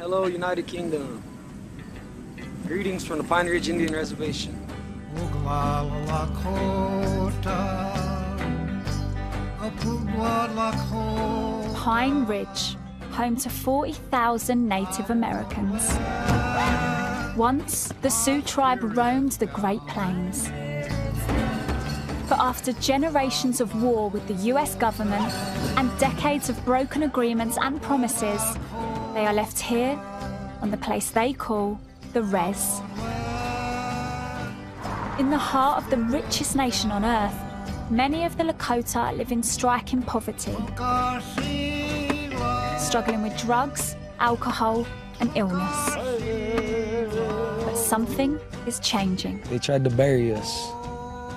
Hello, United Kingdom. Greetings from the Pine Ridge Indian Reservation. Pine Ridge, home to 40,000 Native Americans. Once, the Sioux tribe roamed the Great Plains. But after generations of war with the US government and decades of broken agreements and promises, they are left here on the place they call the Res. In the heart of the richest nation on Earth, many of the Lakota live in striking poverty, struggling with drugs, alcohol, and illness. But something is changing. They tried to bury us.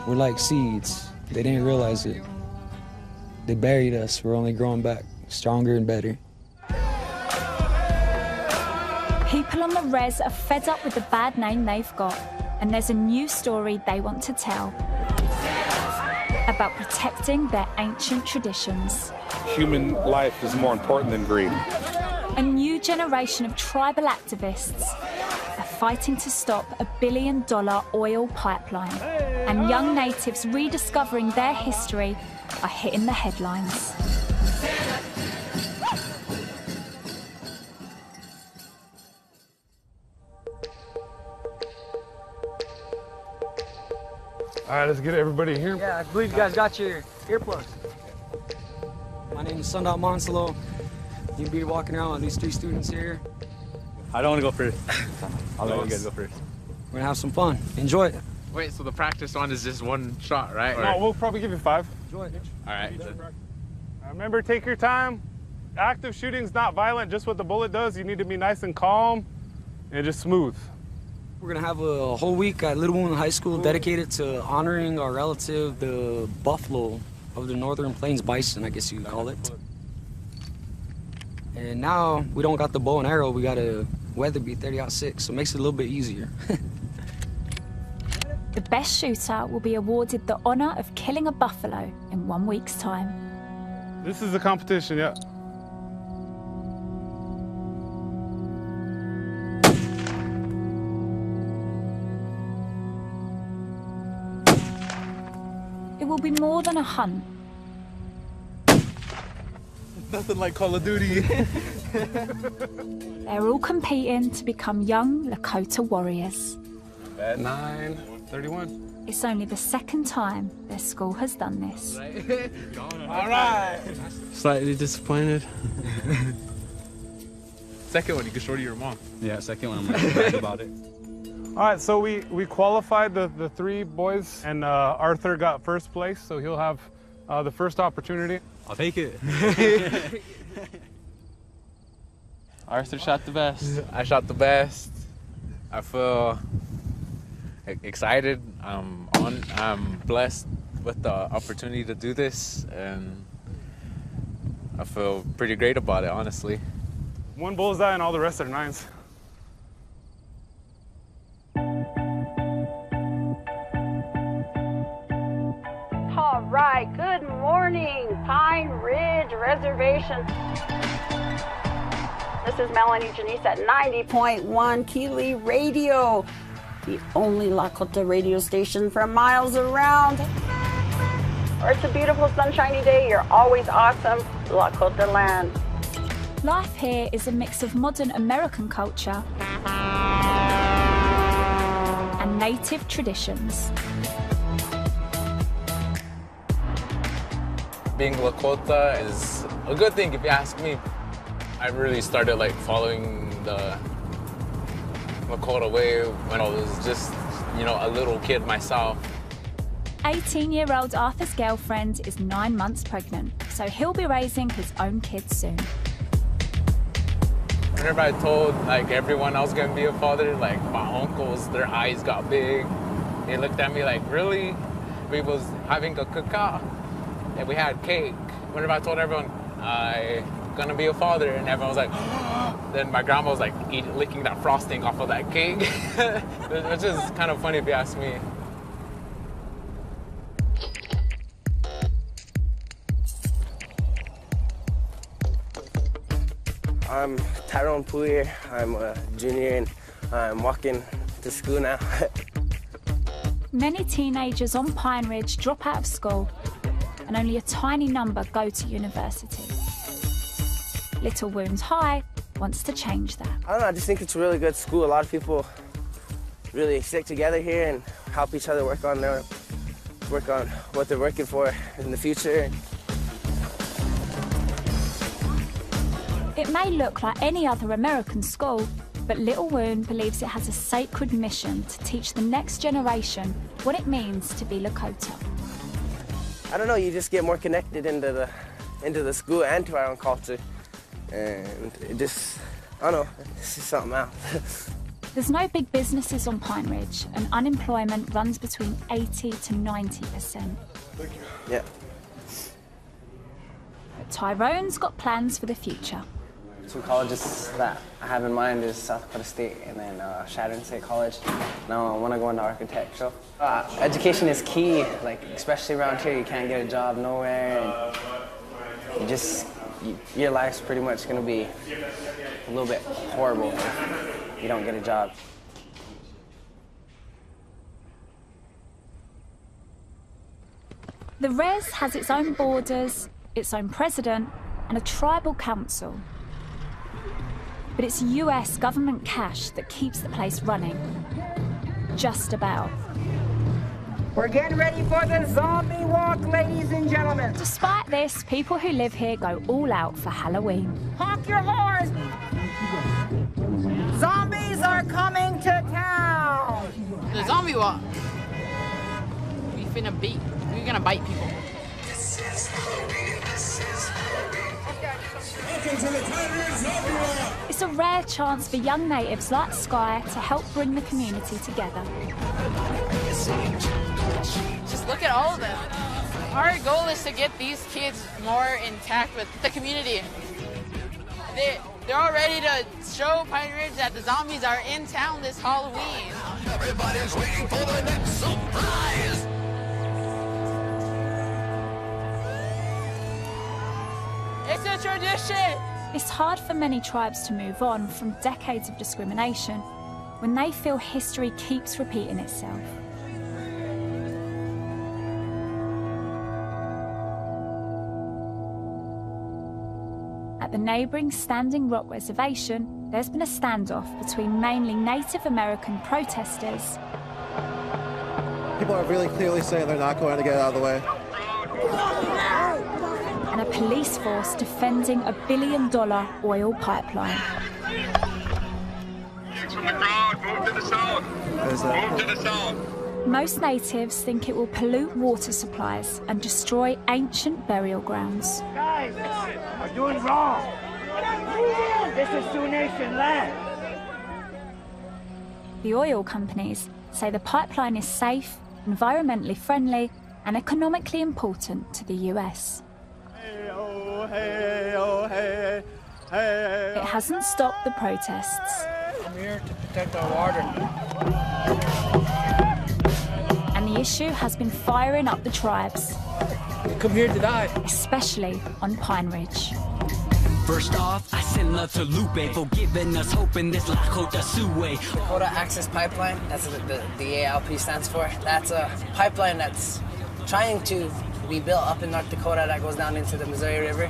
We're like seeds. They didn't realize it. They buried us. We're only growing back, stronger and better. People on the Res are fed up with the bad name they've got, and there's a new story they want to tell about protecting their ancient traditions. Human life is more important than greed. A new generation of tribal activists are fighting to stop a $1 billion oil pipeline, and young natives rediscovering their history are hitting the headlines. All right, let's get everybody here. Yeah, I believe you guys got your earplugs. My name is Sundar Monsalo. You'll be walking around with these 3 students here. I don't want to go first. I'll let you guys go first. We're gonna have some fun. Enjoy it. Wait, so the practice one is just one shot, right? No, we'll probably give you 5. Enjoy it. All right. Remember, take your time. Active shooting's not violent, just what the bullet does. You need to be nice and calm and just smooth. We're gonna have a whole week at Little Wound High School dedicated to honoring our relative, the buffalo of the Northern Plains bison, I guess you could call it. And now we don't got the bow and arrow, we got a Weatherby 30-06, so it makes it a little bit easier. The best shooter will be awarded the honor of killing a buffalo in 1 week's time. This is a competition, yeah. It will be more than a hunt. Nothing like Call of Duty. They're all competing to become young Lakota warriors. At 9:31. It's only the second time their school has done this. All right. Slightly disappointed. Second one, you can show to your mom. Yeah, second one, I'm really glad about it. All right, so we qualified the 3 boys, and Arthur got first place, so he'll have the first opportunity. I'll take it. Arthur shot the best. I shot the best. I feel excited. I'm blessed with the opportunity to do this, and I feel pretty great about it, honestly. 1 bullseye and all the rest are 9s. All right, good morning, Pine Ridge Reservation. This is Melanie Janice at 90.1 Keeley Radio, the only Lakota radio station for miles around. It's a beautiful sunshiny day. You're always awesome, Lakota land. Life here is a mix of modern American culture and native traditions. Being Lakota is a good thing if you ask me. I really started following the Lakota way when I was just, a little kid myself. 18-year-old Arthur's girlfriend is 9 months pregnant, so he'll be raising his own kids soon. Whenever I told everyone I was gonna be a father, my uncles, their eyes got big. They looked at me like, really? We was having a cookout and we had cake. Whenever I told everyone I gonna be a father, and everyone was like, then my grandma was licking that frosting off of that cake, which is kind of funny if you ask me. I'm Tyrone Puyer. I'm a junior and I'm walking to school now. Many teenagers on Pine Ridge drop out of school, and only a tiny number go to university. Little Wounds High wants to change that. I don't know, I just think it's a really good school. A lot of people really stick together here and help each other work on what they're working for in the future. It may look like any other American school, but Little Wound believes it has a sacred mission to teach the next generation what it means to be Lakota. I don't know, you just get more connected into the school and to our own culture. And it just, I don't know, it's just something else. There's no big businesses on Pine Ridge, and unemployment runs between 80 to 90%. Yeah. But Tyrone's got plans for the future. Two colleges that I have in mind is South Dakota State and then Chadron State College. Now I want to go into architecture. Education is key, like especially around here. You can't get a job nowhere, and your life's pretty much going to be a little bit horrible if you don't get a job. The Res has its own borders, its own president, and a tribal council. But it's US government cash that keeps the place running. Just about. We're getting ready for the zombie walk, ladies and gentlemen. Despite this, people who live here go all out for Halloween. Honk your horns! Zombies are coming to town! The zombie walk. We're gonna bite people. It's a rare chance for young natives like Sky to help bring the community together. Just look at all of them. Our goal is to get these kids more intact with the community. They're all ready to show Pine Ridge that the zombies are in town this Halloween. Everybody's waiting for the next surprise. It's a tradition. It's hard for many tribes to move on from decades of discrimination when they feel history keeps repeating itself. At the neighbouring Standing Rock Reservation, there's been a standoff between mainly Native American protesters. People are really clearly saying they're not going to get out of the way. And a police force defending a $1 billion oil pipeline. From the crowd, move to the south. Move to the south. Most natives think it will pollute water supplies and destroy ancient burial grounds. Guys, we're doing wrong. This is Sioux Nation land. The oil companies say the pipeline is safe, environmentally friendly, and economically important to the US. It hasn't stopped the protests. I'm here to protect our water. And the issue has been firing up the tribes. We come here to die. Especially on Pine Ridge. First off, I send love to Lupe for giving us hope in this Lakota Sioux. Dakota Access Pipeline, that's what the ALP stands for. That's a pipeline that's trying to be built up in North Dakota that goes down into the Missouri River.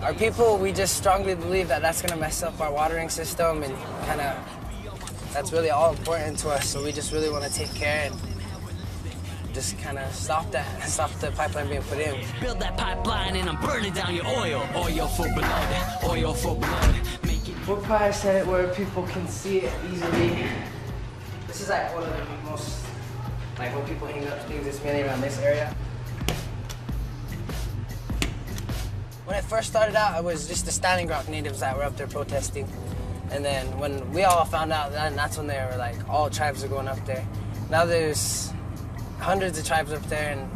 Our people, we just strongly believe that that's gonna mess up our watering system and that's really all important to us. So we just really wanna take care and just kind of stop the pipeline being put in. Build that pipeline and I'm burning down your oil. Oil for blood, oil for blood. We'll probably set it where people can see it easily. This is like one of the most, like when people hang up things, it's mainly around this area. When it first started out, it was just the Standing Rock natives that were up there protesting. And then when we all found out, that's when they were like, all tribes are going up there. Now there's hundreds of tribes up there and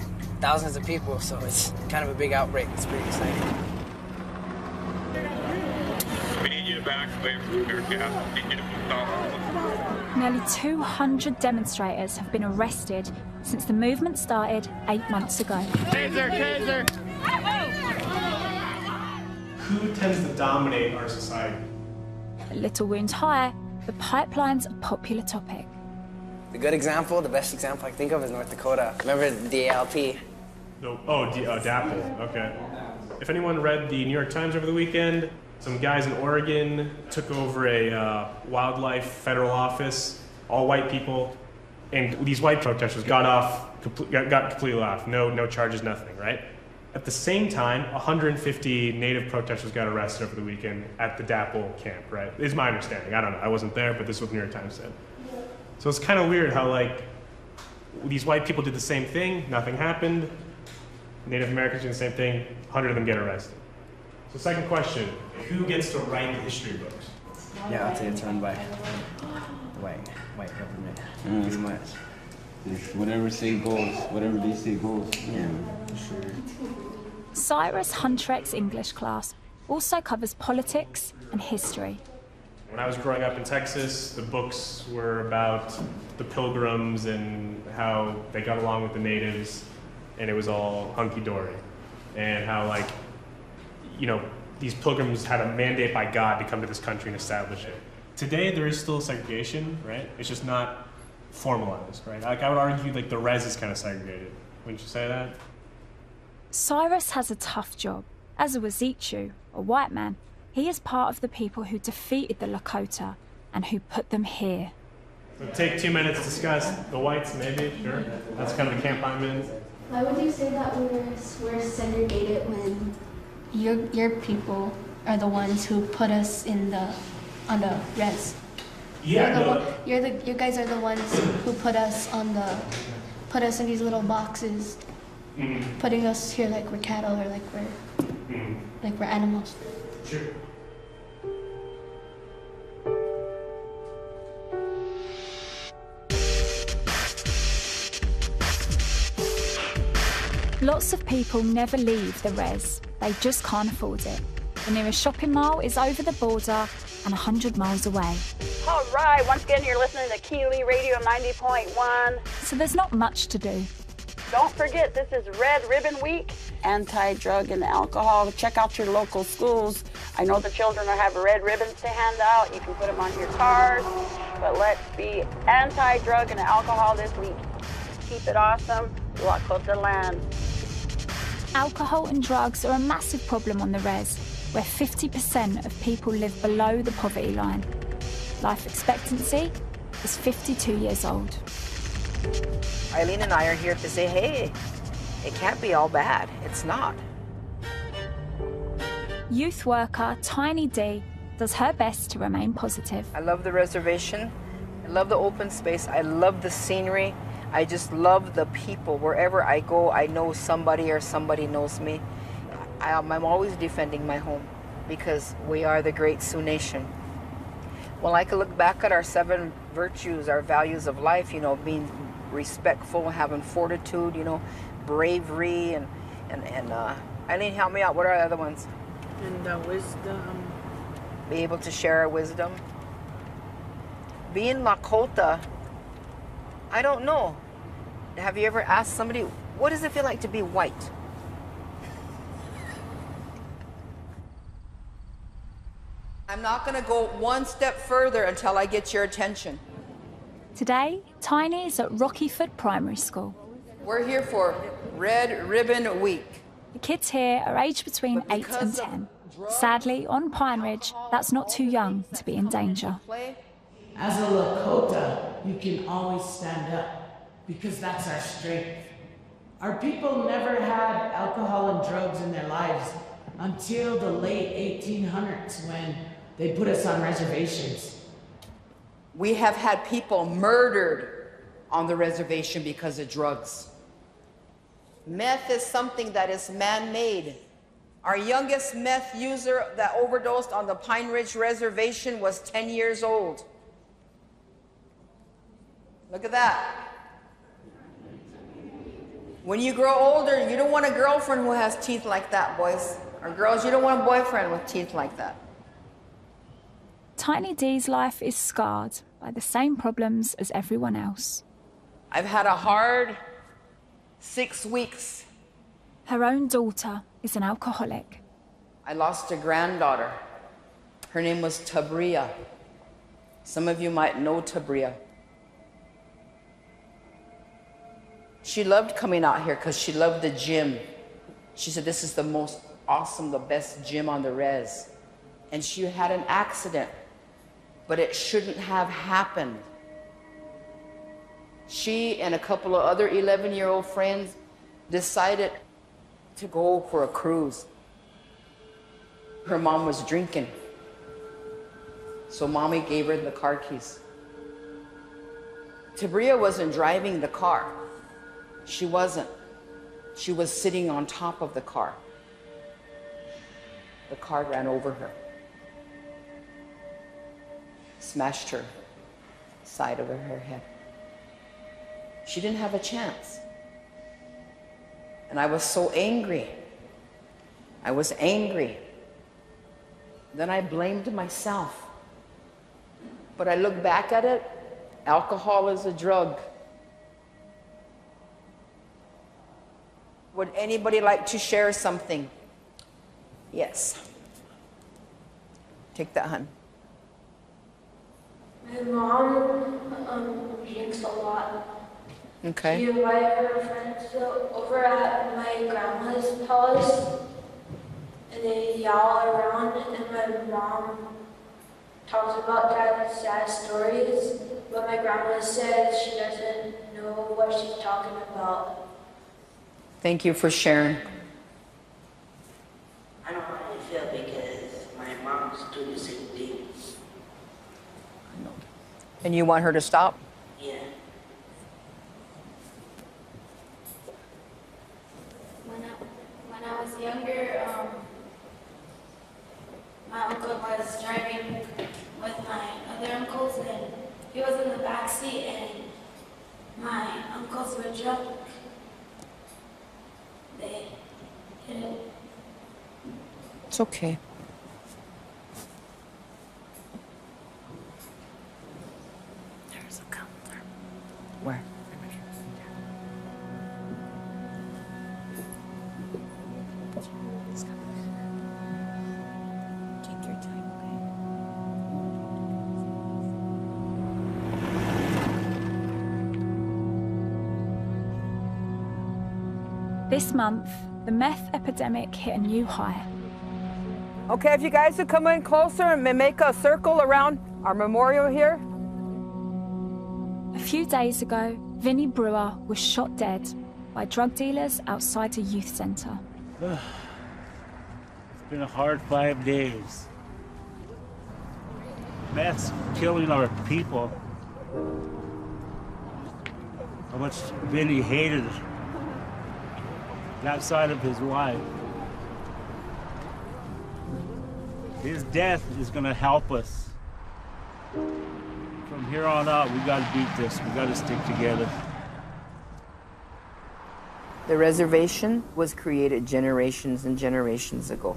thousands of people, so it's kind of a big outbreak. It's pretty exciting. We need you to back away from your gas. We need you to stop. Nearly 200 demonstrators have been arrested since the movement started 8 months ago. Taser, taser! who tends to dominate our society? At Little Wounds High, the pipeline's a popular topic. The good example, the best example I can think of is North Dakota. Remember the DALP? DAPL, okay. If anyone read the New York Times over the weekend, some guys in Oregon took over a wildlife federal office, all white people, and these white protesters got completely off, no charges, nothing, right? At the same time, 150 native protesters got arrested over the weekend at the DAPL camp, right? Is my understanding. I don't know. I wasn't there, but this is what the New York Times said. So it's kind of weird how, like, these white people did the same thing, nothing happened. Native Americans did the same thing, 100 of them get arrested. So second question, who gets to write the history books? Yeah, I'll say it's run by the white government, pretty much. It's whatever say goes, whatever they say goes. Yeah, sure. Cyrus Huntreck's English class also covers politics and history. When I was growing up in Texas, the books were about the Pilgrims and how they got along with the natives, and it was all hunky-dory. And how, like, you know, these Pilgrims had a mandate by God to come to this country and establish it. Today, there is still segregation, right? It's just not formalized, right? Like, I would argue, like, the res is kind of segregated. Wouldn't you say that? Cyrus has a tough job. As a Wazichu, a white man, he is part of the people who defeated the Lakota and who put them here. So take 2 minutes to discuss the whites, maybe, sure. That's kind of the camp I'm in. Why would you say that we're segregated when your people are the ones who put us on the res? Yeah, you guys are the ones who put us in these little boxes, putting us here like we're cattle or like we're animals. Sure. Lots of people never leave the res. They just can't afford it. The nearest shopping mall is over the border and 100 miles away. All right, once again, you're listening to Keeley Radio 90.1. So there's not much to do. Don't forget, this is Red Ribbon Week, anti-drug and alcohol. Check out your local schools. I know the children have red ribbons to hand out. You can put them on your cars. But let's be anti-drug and alcohol this week. Keep it awesome. Lakota land. Alcohol and drugs are a massive problem on the res, where 50% of people live below the poverty line. Life expectancy is 52 years old. Eileen and I are here to say, hey, it can't be all bad. It's not. Youth worker Tiny D does her best to remain positive. I love the reservation. I love the open space. I love the scenery. I just love the people. Wherever I go, I know somebody or somebody knows me. I'm always defending my home because we are the great Sioux Nation. Well, I can look back at our 7 virtues, our values of life, you know, being respectful, having fortitude, you know, bravery, and Eileen, help me out. What are the other ones? And wisdom. Be able to share our wisdom. Being Lakota, I don't know. Have you ever asked somebody, what does it feel like to be white? I'm not going to go one step further until I get your attention. Today, Tiny is at Rockyford Primary School. We're here for Red Ribbon Week. The kids here are aged between 8 and 10. Sadly, on Pine Ridge, that's not too young to be in danger. As a Lakota, you can always stand up because that's our strength. Our people never had alcohol and drugs in their lives until the late 1800s when they put us on reservations. We have had people murdered on the reservation because of drugs. Meth is something that is man-made. Our youngest meth user that overdosed on the Pine Ridge Reservation was 10 years old. Look at that. When you grow older, you don't want a girlfriend who has teeth like that, boys. Or girls, you don't want a boyfriend with teeth like that. Tiny D's life is scarred by the same problems as everyone else. I've had a hard 6 weeks. Her own daughter is an alcoholic. I lost a granddaughter. Her name was Tabria. Some of you might know Tabria. She loved coming out here because she loved the gym. She said, this is the most awesome, the best gym on the res. And she had an accident, but it shouldn't have happened. She and a couple of other 11-year-old friends decided to go for a cruise. Her mom was drinking, so mommy gave her the car keys. Tabria wasn't driving the car. She wasn't. She was sitting on top of the car. The car ran over her, smashed her side of her head. She didn't have a chance. And I was so angry. I was angry. Then I blamed myself. But I look back at it, alcohol is a drug. Would anybody like to share something? Yes. Take that, hun. My mom drinks a lot. Okay. She invited her friends over at my grandma's house, and they yell around, and my mom talks about sad stories, but my grandma says she doesn't know what she's talking about. Thank you for sharing. I know how I feel because my mom's doing the same things. And you want her to stop? Yeah. When I was younger, my uncle was driving with my other uncles, and he was in the back seat, and my uncles were drunk. They hit him. It's okay. There's a counter. Where? Take your time, okay? This month, the meth epidemic hit a new high. Okay, if you guys would come in closer and make a circle around our memorial here. A few days ago, Vinnie Brewer was shot dead by drug dealers outside a youth centre. It's been a hard 5 days. Meth's killing our people. How much Vinnie hated that side of his life. His death is gonna help us. From here on out, we gotta beat this. We gotta stick together. The reservation was created generations and generations ago,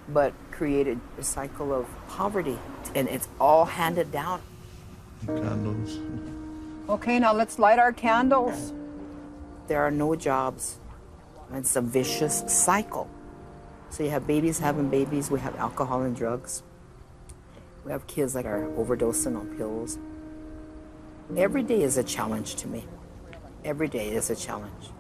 but created a cycle of poverty, and it's all handed down. Candles. Okay, now let's light our candles. There are no jobs. It's a vicious cycle. So you have babies having babies, we have alcohol and drugs. We have kids that are overdosing on pills. Every day is a challenge to me. Every day is a challenge.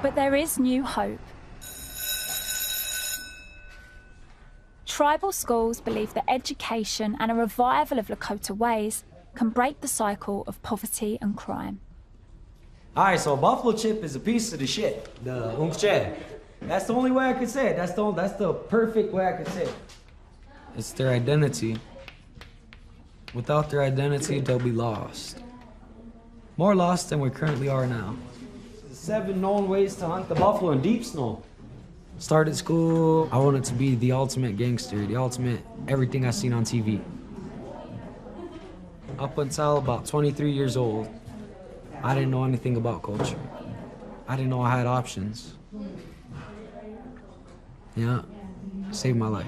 But there is new hope. Tribal schools believe that education and a revival of Lakota ways can break the cycle of poverty and crime. All right, so buffalo chip is a piece of the shit. The umche. That's the only way I could say it. That's the perfect way I could say it. It's their identity. Without their identity, they'll be lost. More lost than we currently are now. 7 known ways to hunt the buffalo in deep snow. Started school, I wanted to be the ultimate gangster, the ultimate everything I seen on TV. Up until about 23 years old, I didn't know anything about culture. I didn't know I had options. Yeah, Saved my life.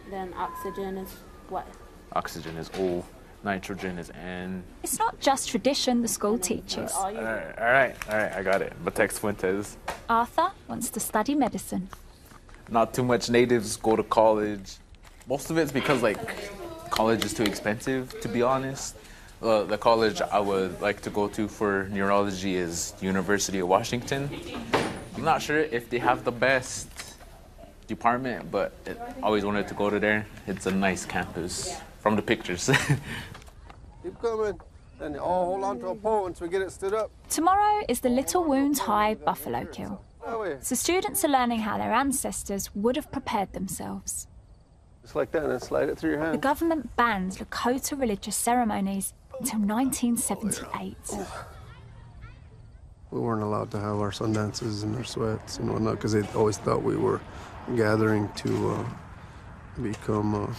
Then oxygen is what? Oxygen is O, nitrogen is N. It's not just tradition the school teaches. All right, I got it. Batex Fuentes. Arthur wants to study medicine. Not too much natives go to college. Most of it's because like college is too expensive, to be honest. The college I would like to go to for neurology is University of Washington. I'm not sure if they have the best department, but I always wanted to go to there. It's a nice campus from the pictures. Keep coming, and all hold on to a pole once we get it stood up. Tomorrow is the Little Wounds High Buffalo Kill. So students are learning how their ancestors would have prepared themselves. Just like that, and then slide it through your The hand. government banned Lakota religious ceremonies until 1978. We weren't allowed to have our sundances and our sweats and whatnot because they always thought we were gathering to become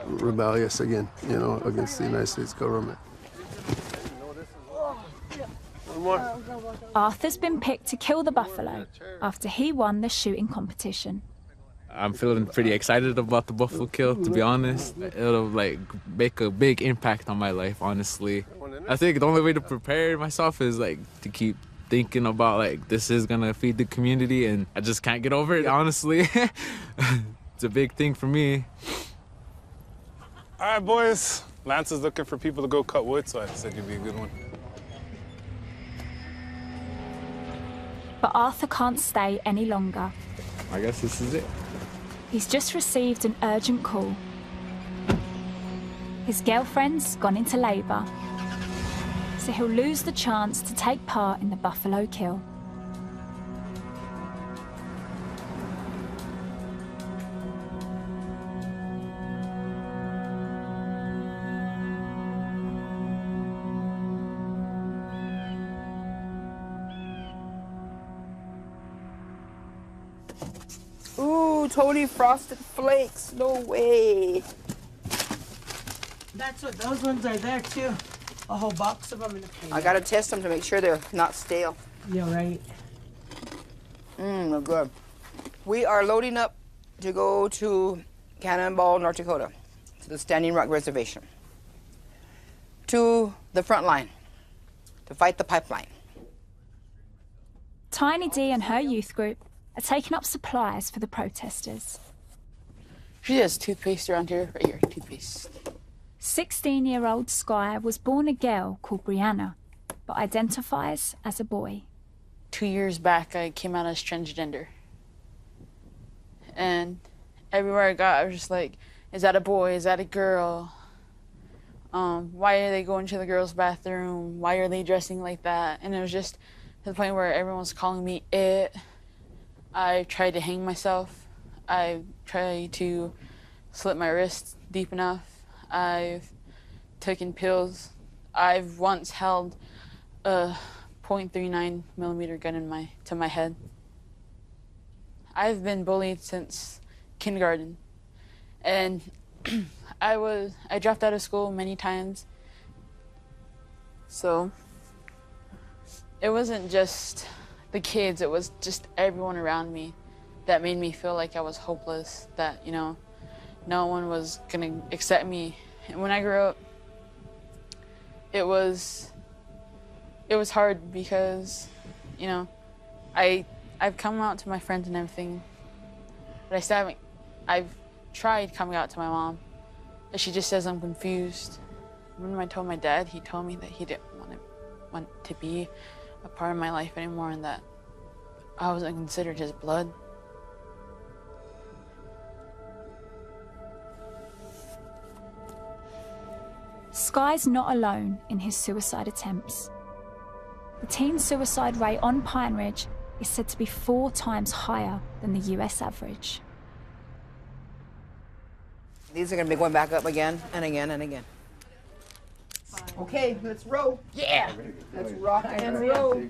rebellious again, you know, against the United States government. One more. Arthur's been picked to kill the buffalo after he won the shooting competition. I'm feeling pretty excited about the buffalo kill, to be honest. It'll like make a big impact on my life, honestly. I think the only way to prepare myself is like to keep thinking about like this is gonna feed the community, and I just can't get over it, honestly. It's a big thing for me. All right, boys. Lance is looking for people to go cut wood, so I said you'd be a good one. But Arthur can't stay any longer. I guess this is it. He's just received an urgent call. His girlfriend's gone into labour, so he'll lose the chance to take part in the buffalo kill. Ooh, Tony Frosted Flakes. No way. That's what those ones are there too. A whole box of them in a plate. I gotta test them to make sure they're not stale. Yeah, right. They're good. We are loading up to go to Cannonball, North Dakota, to the Standing Rock Reservation, to the front line, to fight the pipeline. Tiny D and her youth group are taking up supplies for the protesters. She has toothpaste around here, right here, toothpaste. 16-year-old Sky was born a girl called Brianna, but identifies as a boy. 2 years back, I came out as transgender. And everywhere I got, I was just like, is that a boy? Is that a girl? Why are they going to the girls' bathroom? Why are they dressing like that? And it was just to the point where everyone was calling me it. I tried to hang myself. I tried to slit my wrist deep enough. I've taken pills. I've once held a .39 millimeter gun to my head. I've been bullied since kindergarten, and I dropped out of school many times. So it wasn't just the kids, it was just everyone around me that made me feel like I was hopeless, that, you know, no one was gonna accept me. And when I grew up, it was hard because, you know, I've come out to my friends and everything, but I still haven't. I've tried coming out to my mom, but she just says I'm confused. When I told my dad, he told me that he didn't want to be a part of my life anymore, and that I wasn't considered his blood. Sky's not alone in his suicide attempts. The teen suicide rate on Pine Ridge is said to be 4 times higher than the US average. These are gonna be going back up again and again and again. Okay, let's roll. Yeah! Let's rock and roll.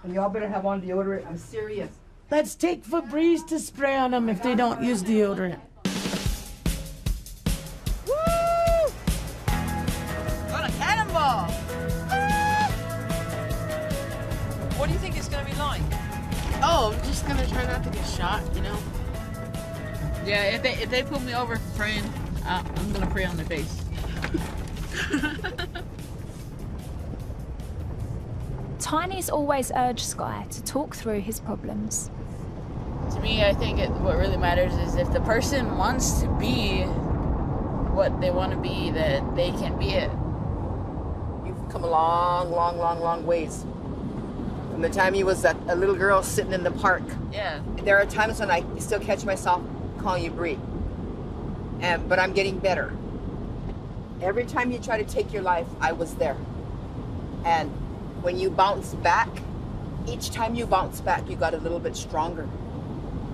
And y'all better have on deodorant. I'm serious. Let's take Febreze to spray on them if they don't use deodorant. Woo! Got a cannonball! What do you think it's gonna be like? Oh, I'm just gonna try not to get shot, you know? Yeah, if they pull me over for praying, I'm gonna pray on their face. Tiny's always urged Sky to talk through his problems. To me, I think what really matters is if the person wants to be what they want to be, that they can be it. You've come a long, long, long, long ways. From the time you was a little girl sitting in the park. Yeah. There are times when I still catch myself calling you Bree. But I'm getting better. Every time you try to take your life, I was there. And when you bounce back, each time you bounce back, you got a little bit stronger.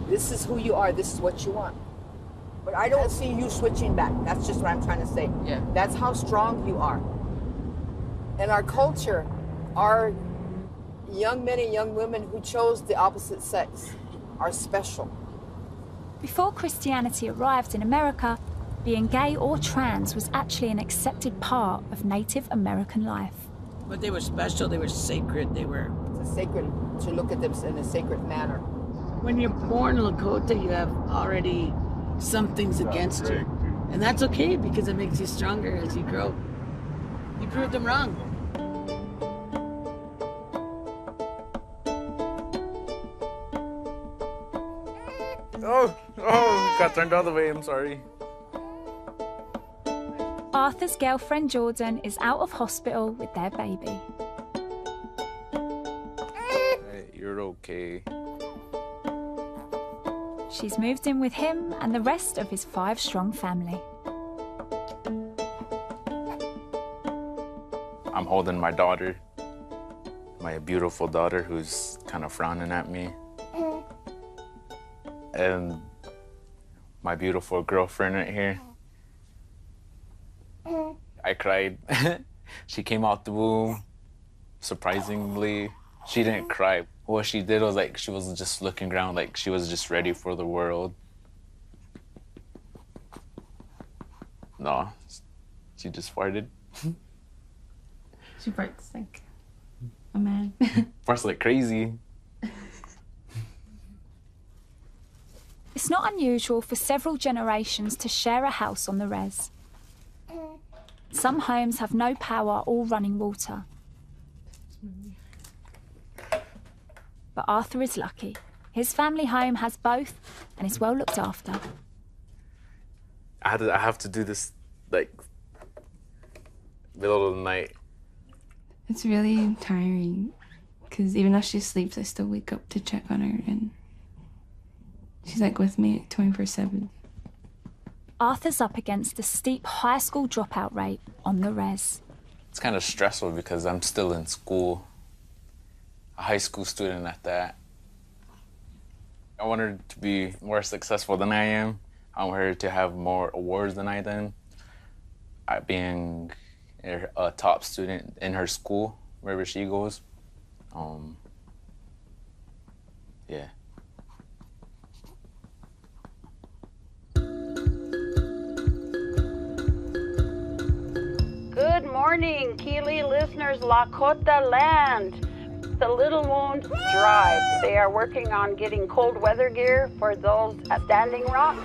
This is who you are. This is what you want. But I don't see you switching back. That's just what I'm trying to say. Yeah. That's how strong you are. And our culture, our young men and young women who chose the opposite sex are special. Before Christianity arrived in America, being gay or trans was actually an accepted part of Native American life. But they were special, they were sacred, they were... It's a sacred, to look at them in a sacred manner. When you're born Lakota, you have already some things against you. And that's okay because it makes you stronger as you grow. You proved them wrong. Oh, got turned all the way, I'm sorry. Arthur's girlfriend Jordan is out of hospital with their baby. Hey, you're okay. She's moved in with him and the rest of his 5-strong family. I'm holding my daughter, my beautiful daughter who's kind of frowning at me. And my beautiful girlfriend right here. I cried. She came out the womb. Surprisingly, she didn't cry. What she did was like, she was just looking around like she was just ready for the world. No, she just farted. She farts like a man. Farts like crazy. It's not unusual for several generations to share a house on the res. Some homes have no power or running water. But Arthur is lucky. His family home has both and is well looked after. I have to do this like middle of the night. It's really tiring because even though she sleeps, I still wake up to check on her, and she's like with me 24/7. Arthur's up against a steep high school dropout rate on the res. It's kind of stressful because I'm still in school, a high school student at that. I want her to be more successful than I am. I want her to have more awards than I did. Being a top student in her school, wherever she goes. Yeah. Good morning, Keeley listeners, Lakota land. The Little Wound Drive. They are working on getting cold weather gear for those at Standing Rock.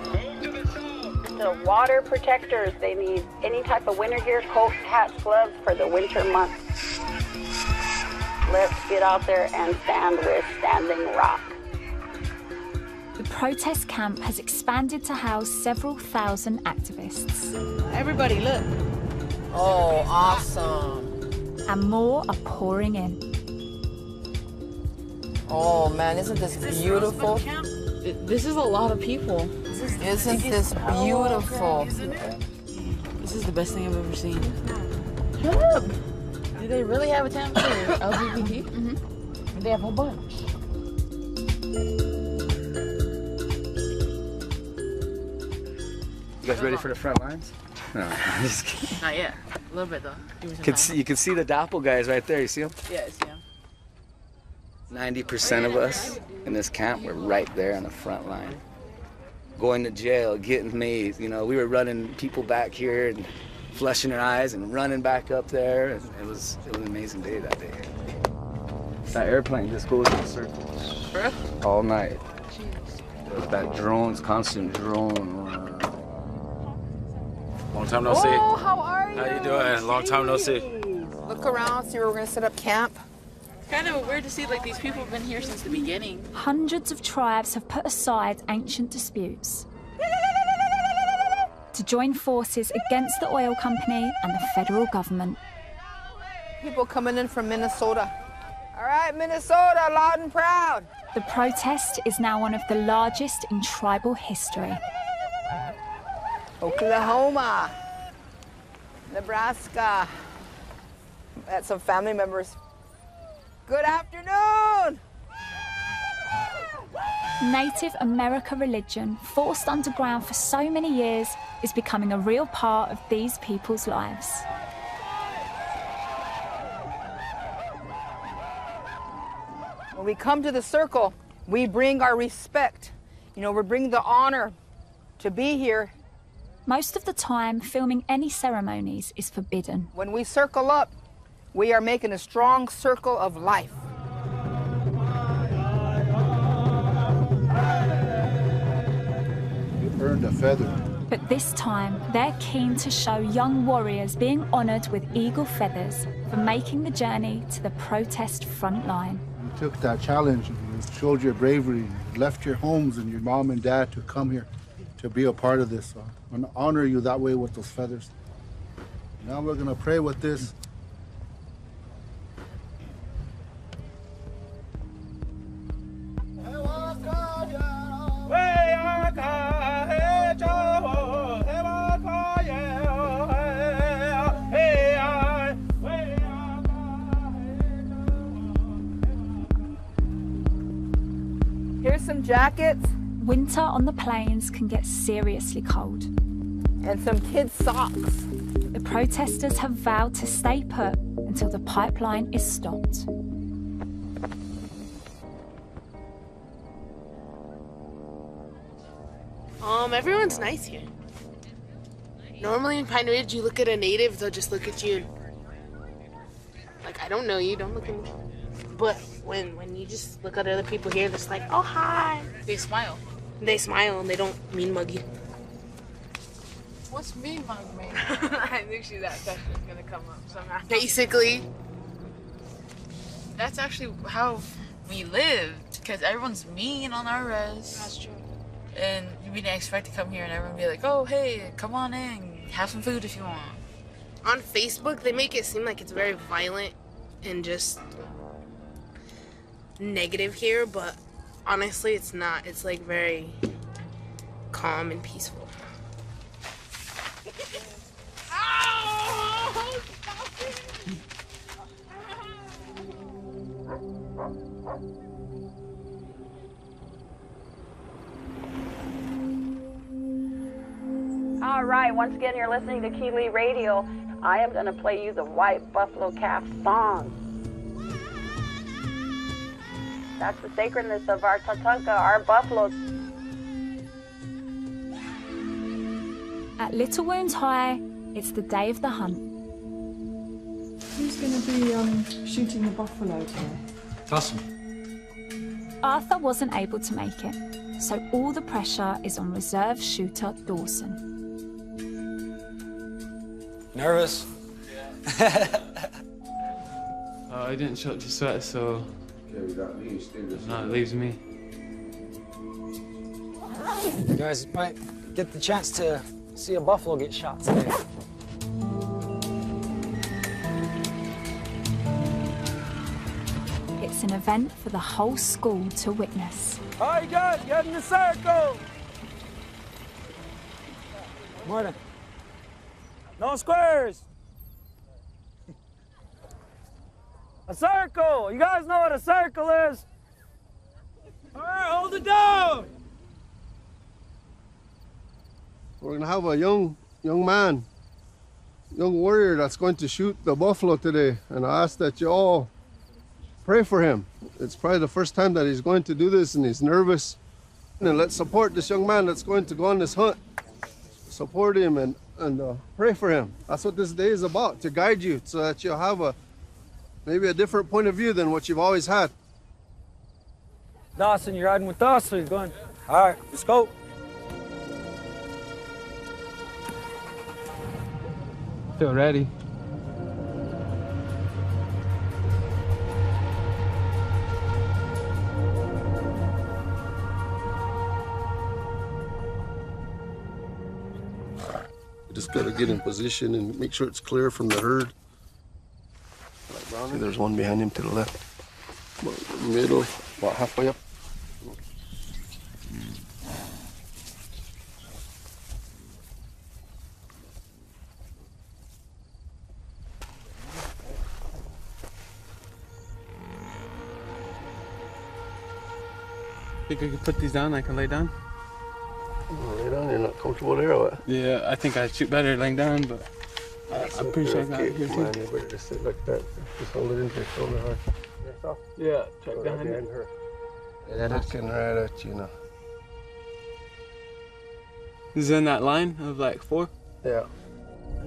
The water protectors. They need any type of winter gear, coat, hats, gloves for the winter months. Let's get out there and stand with Standing Rock. The protest camp has expanded to house several thousand activists. Everybody, look. Oh, awesome. And more are pouring in. Oh man, isn't this beautiful? This is a lot of people. Isn't this beautiful? This is the best thing I've ever seen. Shut up! Do they really have a tent for LGBT? Mm-hmm. They have a whole bunch. You guys ready for the front lines? No, I'm just kidding. Not yet. A little bit though. You can see the Doppel guys right there. You see them? Yeah, I see them. 90% of us in this camp were right there on the front line. Going to jail, getting made. You know, we were running people back here and flushing their eyes and running back up there. And it was an amazing day that day. That airplane just goes in circles all night. That drone's constant drone. Long time no see. Oh, how are you? How you doing? Long time no see. Look around, see where we're gonna set up camp. It's kind of weird to see like these people have been here since the beginning. Hundreds of tribes have put aside ancient disputes to join forces against the oil company and the federal government. People coming in from Minnesota. All right, Minnesota, loud and proud. The protest is now one of the largest in tribal history. Oklahoma, Nebraska. That's some family members. Good afternoon. Native America religion, forced underground for so many years, is becoming a real part of these people's lives. When we come to the circle, we bring our respect. You know, we bring the honor to be here. Most of the time, filming any ceremonies is forbidden. When we circle up, we are making a strong circle of life. You earned a feather. But this time, they're keen to show young warriors being honored with eagle feathers for making the journey to the protest front line. You took that challenge, and you showed your bravery, you left your homes and your mom and dad to come here to be a part of this. So I'm gonna honor you that way with those feathers. Now we're gonna pray with this. Here's some jackets. Winter on the plains can get seriously cold. And some kids' socks. The protesters have vowed to stay put until the pipeline is stopped. Everyone's nice here. Normally in Pine Ridge, you look at a native, they'll just look at you and, like, I don't know you, don't look at me. But when you just look at other people here, they're just like, oh, hi. They smile. They smile and they don't mean mug you. What's mean mug mean? I knew that question was gonna come up somehow. Basically. That's actually how we lived, because everyone's mean on our res. That's true. And we didn't expect to come here and everyone be like, oh, hey, come on in, have some food if you want. On Facebook, they make it seem like it's very violent and just negative here, but honestly, it's not. It's like very calm and peaceful. All right, once again, you're listening to Keeley Radio. I am going to play you the White Buffalo Calf song. That's the sacredness of our Tatanka, our buffaloes. At Little Wounds High, it's the day of the hunt. Who's going to be shooting the buffalo today? Dawson. Arthur wasn't able to make it, so all the pressure is on reserve shooter Dawson. Nervous? I didn't show up to sweat, so no, it leaves me. You guys might get the chance to see a buffalo get shot today. It's an event for the whole school to witness. All right, guys, get in the circle. Martin. No squares. A circle. You guys know what a circle is. All right, hold it down. We're gonna have a young man, young warrior that's going to shoot the buffalo today, and I ask that you all pray for him. It's probably the first time that he's going to do this, and he's nervous. And let's support this young man that's going to go on this hunt. Support him and pray for him. That's what this day is about, to guide you so that you'll have maybe a different point of view than what you've always had. Dawson, you're riding with us, or you're going? All right, let's go. Feel ready. You just gotta get in position and make sure it's clear from the herd. See, there's one behind him to the left. About in the middle, about halfway up. Think I could put these down? I can lay down? Lay down, you're not comfortable there or what? Yeah, I think I'd shoot better laying down, but I'm pretty sure I got it here too. Man, you better just sit like that. Just hold it into your shoulder hard. Yeah, check behind it. her. Looking right at you now. Is in that line of like 4? Yeah.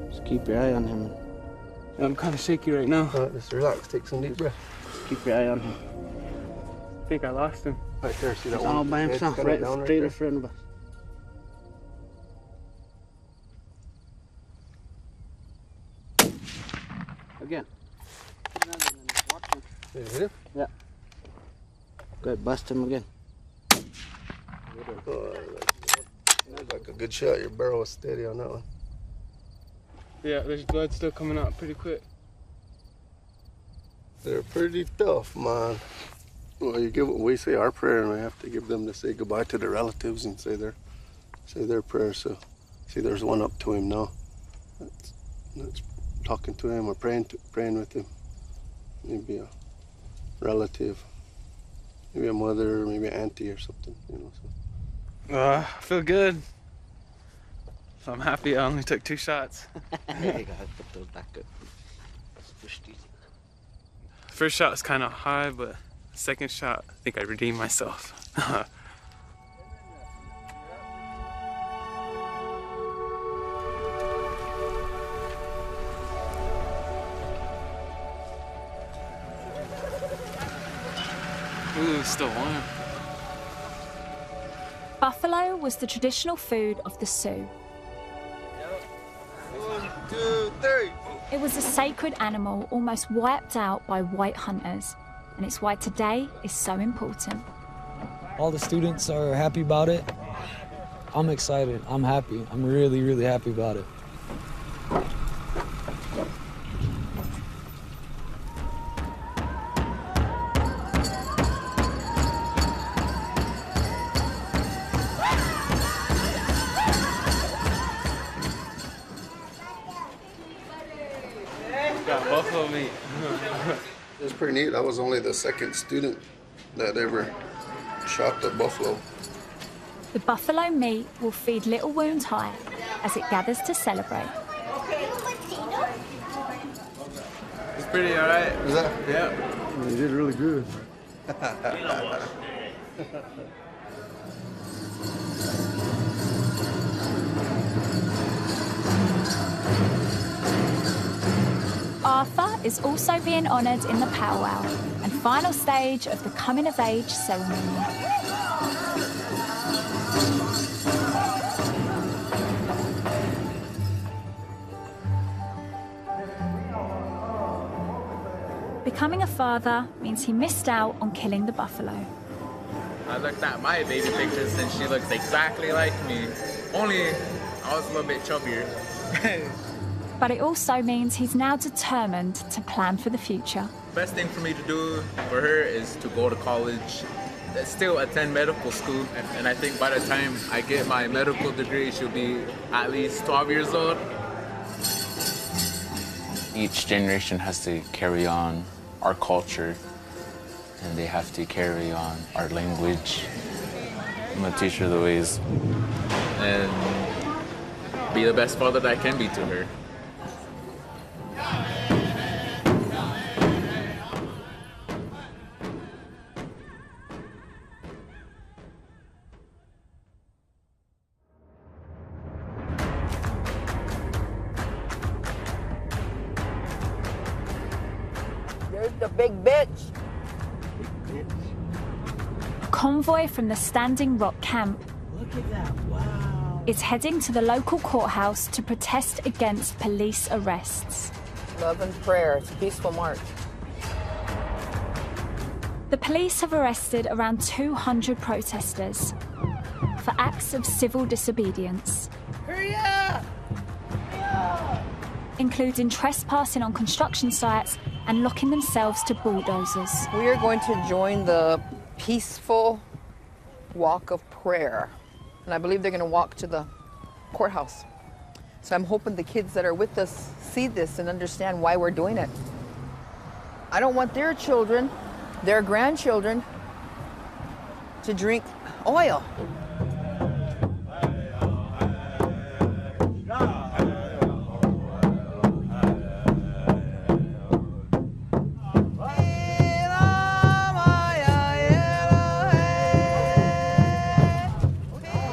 Just keep your eye on him. I'm kind of shaky right now. Just relax, take some deep breaths. Keep your eye on him. I think I lost him. Right there, see that He's one? all by himself, Head right down straight there. in front of us. Again. Did you hit him? Yeah. Good, bust him again. Like a good shot. Your barrel was steady on that one. Yeah, there's blood still coming out pretty quick. They're pretty tough, man. Well, we say our prayer, and we have to give them to say goodbye to their relatives and say their prayer. So, see, there's one up to him now. That's talking to him or praying with him. Maybe a relative, maybe a mother, maybe an auntie or something, you know. So. I feel good. So I'm happy I only took 2 shots. You gotta put those back up. First shot was kind of high, but second shot, I think I redeemed myself. Ooh, still warm. Buffalo was the traditional food of the Sioux. 1, 2, 3. It was a sacred animal almost wiped out by white hunters, and it's why today is so important. All the students are happy about it. I'm excited. I'm happy. I'm really, really happy about it. Got buffalo meat. It was pretty neat. I was only the second student that ever shot the buffalo. The buffalo meat will feed Little Wound High as it gathers to celebrate. It's pretty alright. Is that? Yeah. You did really good. Arthur is also being honoured in the powwow and final stage of the coming of age ceremony. Becoming a father means he missed out on killing the buffalo. I looked at my baby pictures and she looks exactly like me. Only I was a little bit chubbier. But it also means he's now determined to plan for the future. Best thing for me to do for her is to go to college, still attend medical school, and I think by the time I get my medical degree, she'll be at least 12 years old. Each generation has to carry on our culture, and they have to carry on our language. I'm gonna teach her the ways and be the best father that I can be to her. There's the big bitch. A convoy from the Standing Rock camp Look at that, wow. is heading to the local courthouse to protest against police arrests. Love and prayer. It's a peaceful march. The police have arrested around 200 protesters for acts of civil disobedience, Hurry up! including trespassing on construction sites and locking themselves to bulldozers. We are going to join the peaceful walk of prayer. And I believe they're going to walk to the courthouse. So I'm hoping the kids that are with us see this and understand why we're doing it. I don't want their children, their grandchildren, to drink oil.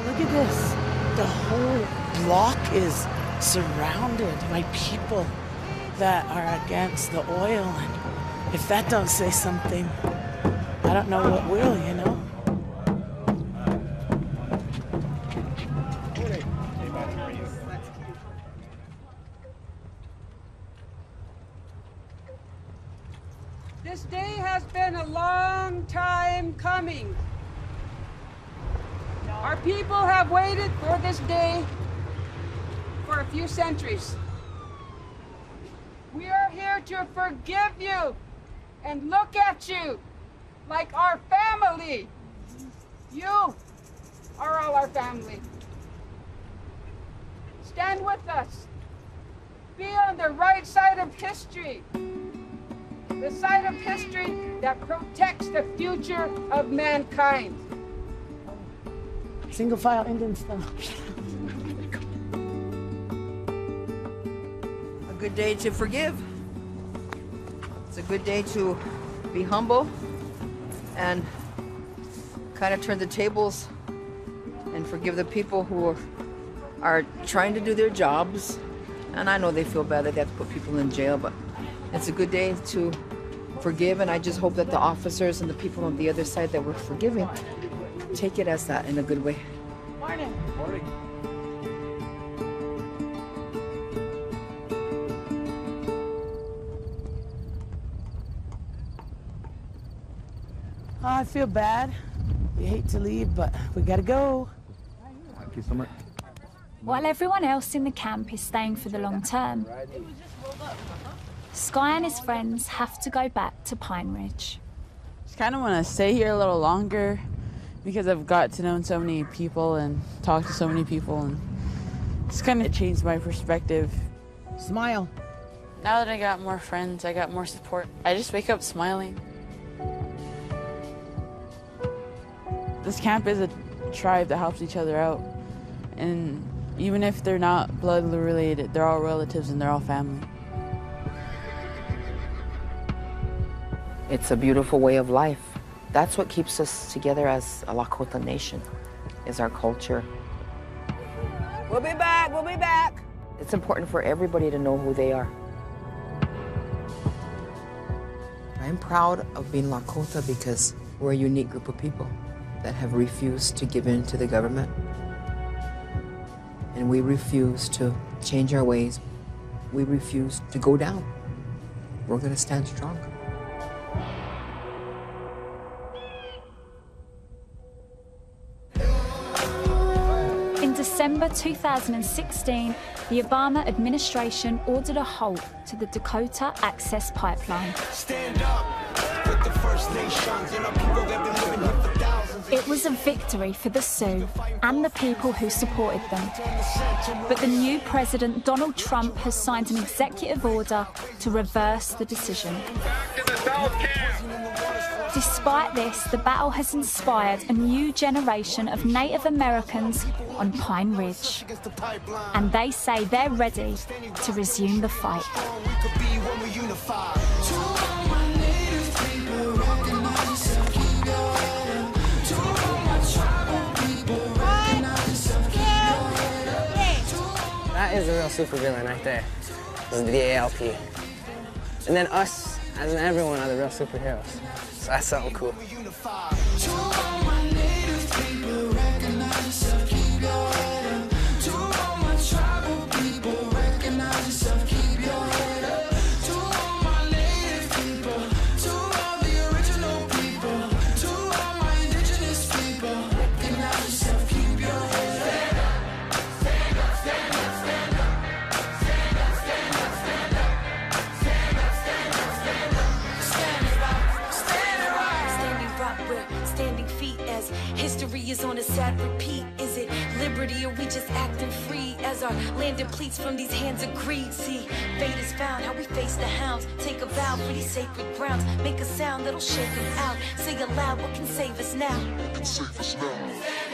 Look at this. The whole block is surrounded by people that are against the oil. And if that don't say something, I don't know what will, you know? This day has been a long time coming. Our people have waited for this day for a few centuries. We are here to forgive you and look at you like our family. You are all our family. Stand with us. Be on the right side of history. The side of history that protects the future of mankind. Single file Indian style. A good day to forgive. It's a good day to be humble and kind of turn the tables and forgive the people who are trying to do their jobs. And I know they feel bad that they have to put people in jail, but it's a good day to forgive, and I just hope that the officers and the people on the other side that we're forgiving take it as that in a good way. Morning. Morning. Oh, I feel bad. We hate to leave, but we gotta go. Thank you so much. While everyone else in the camp is staying for the long term, Sky and his friends have to go back to Pine Ridge. Just kind of want to stay here a little longer because I've got to know so many people and talk to so many people, and it's kind of changed my perspective. Smile. Now that I got more friends, I got more support. I just wake up smiling. This camp is a tribe that helps each other out, and even if they're not blood related, they're all relatives and they're all family. It's a beautiful way of life. That's what keeps us together as a Lakota nation, is our culture. We'll be back, we'll be back. It's important for everybody to know who they are. I'm proud of being Lakota because we're a unique group of people that have refused to give in to the government. And we refuse to change our ways. We refuse to go down. We're gonna stand strong. In December 2016, the Obama administration ordered a halt to the Dakota Access Pipeline. Stand up with the First Nations and our people that have been living here for thousands. It was a victory for the Sioux and the people who supported them. But the new president, Donald Trump, has signed an executive order to reverse the decision. Despite this, the battle has inspired a new generation of Native Americans on Pine Ridge. And they say they're ready to resume the fight. That is a real supervillain right there. This is the AALP. And then us, as in everyone, are the real superheroes. So that's something cool. acting free as our land depletes from these hands of greed. See, fate is found, how we face the hounds. Take a vow for these sacred grounds. Make a sound that'll shake them out. Say aloud, what can save us now? Save us now.